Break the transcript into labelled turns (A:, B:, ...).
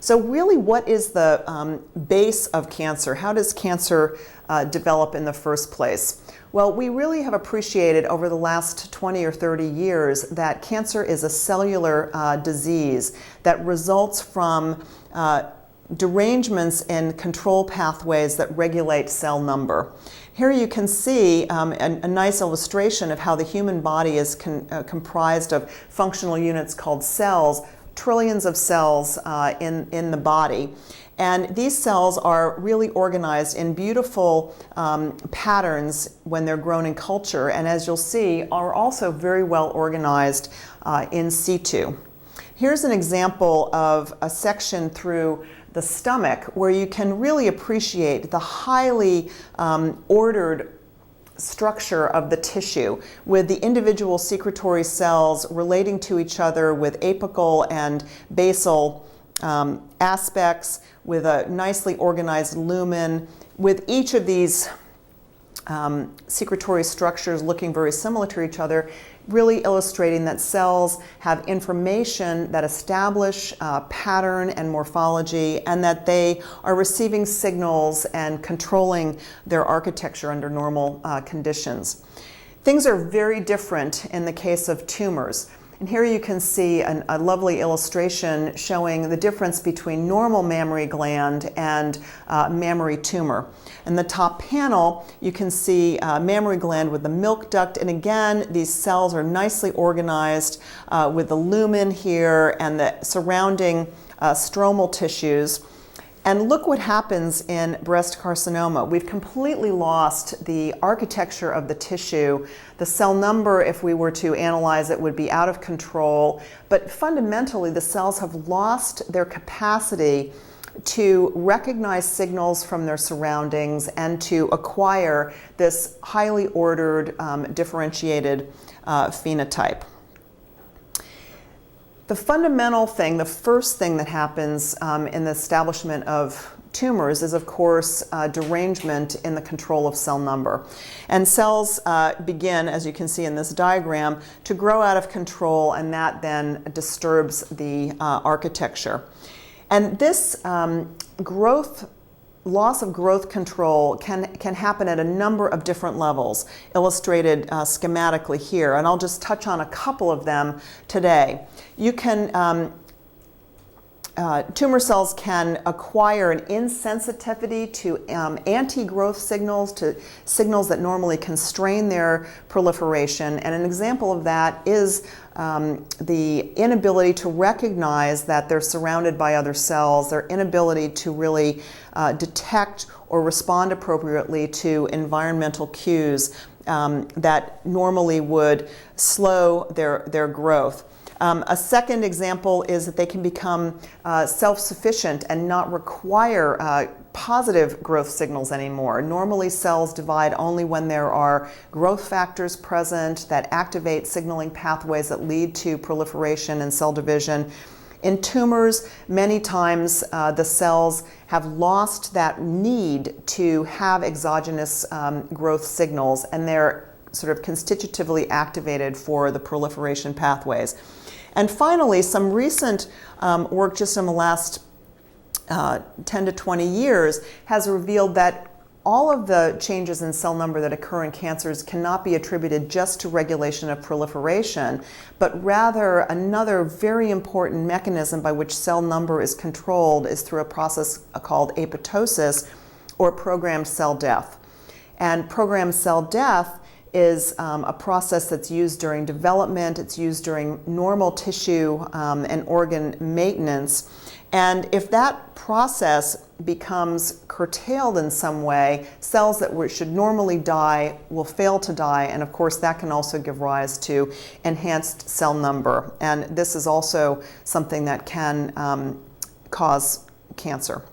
A: So really, what is the base of cancer? How does cancer develop in the first place? Well, we really have appreciated over the last 20 or 30 years that cancer is a cellular disease that results from derangements in control pathways that regulate cell number. Here you can see a nice illustration of how the human body is comprised of functional units called cells, trillions of cells in the body. And these cells are really organized in beautiful patterns when they're grown in culture, and as you'll see, are also very well organized in situ. Here's an example of a section through the stomach where you can really appreciate the highly ordered structure of the tissue, with the individual secretory cells relating to each other with apical and basal aspects, with a nicely organized lumen, with each of these secretory structures looking very similar to each other, really illustrating that cells have information that establish pattern and morphology, and that they are receiving signals and controlling their architecture under normal conditions. Things are very different in the case of tumors. And here you can see a lovely illustration showing the difference between normal mammary gland and mammary tumor. In the top panel, you can see mammary gland with the milk duct, and again, these cells are nicely organized with the lumen here and the surrounding stromal tissues. And look what happens in breast carcinoma. We've completely lost the architecture of the tissue. The cell number, if we were to analyze it, would be out of control. But fundamentally, the cells have lost their capacity to recognize signals from their surroundings and to acquire this highly ordered, differentiated phenotype. The fundamental thing, the first thing that happens in the establishment of tumors is, of course, derangement in the control of cell number. And cells begin, as you can see in this diagram, to grow out of control, and that then disturbs the architecture. And this loss of growth control can happen at a number of different levels, illustrated schematically here, and I'll just touch on a couple of them today. You can tumor cells can acquire an insensitivity to anti-growth signals, to signals that normally constrain their proliferation. And an example of that is the inability to recognize that they're surrounded by other cells, their inability to really detect or respond appropriately to environmental cues that normally would slow their growth. A second example is that they can become self-sufficient and not require positive growth signals anymore. Normally, cells divide only when there are growth factors present that activate signaling pathways that lead to proliferation and cell division. In tumors, many times the cells have lost that need to have exogenous growth signals, and they're sort of constitutively activated for the proliferation pathways. And finally, some recent work just in the last 10 to 20 years has revealed that all of the changes in cell number that occur in cancers cannot be attributed just to regulation of proliferation, but rather another very important mechanism by which cell number is controlled is through a process called apoptosis, or programmed cell death. And programmed cell death is a process that's used during development, it's used during normal tissue and organ maintenance. And if that process becomes curtailed in some way, cells that should normally die will fail to die, and of course that can also give rise to enhanced cell number. And this is also something that can cause cancer.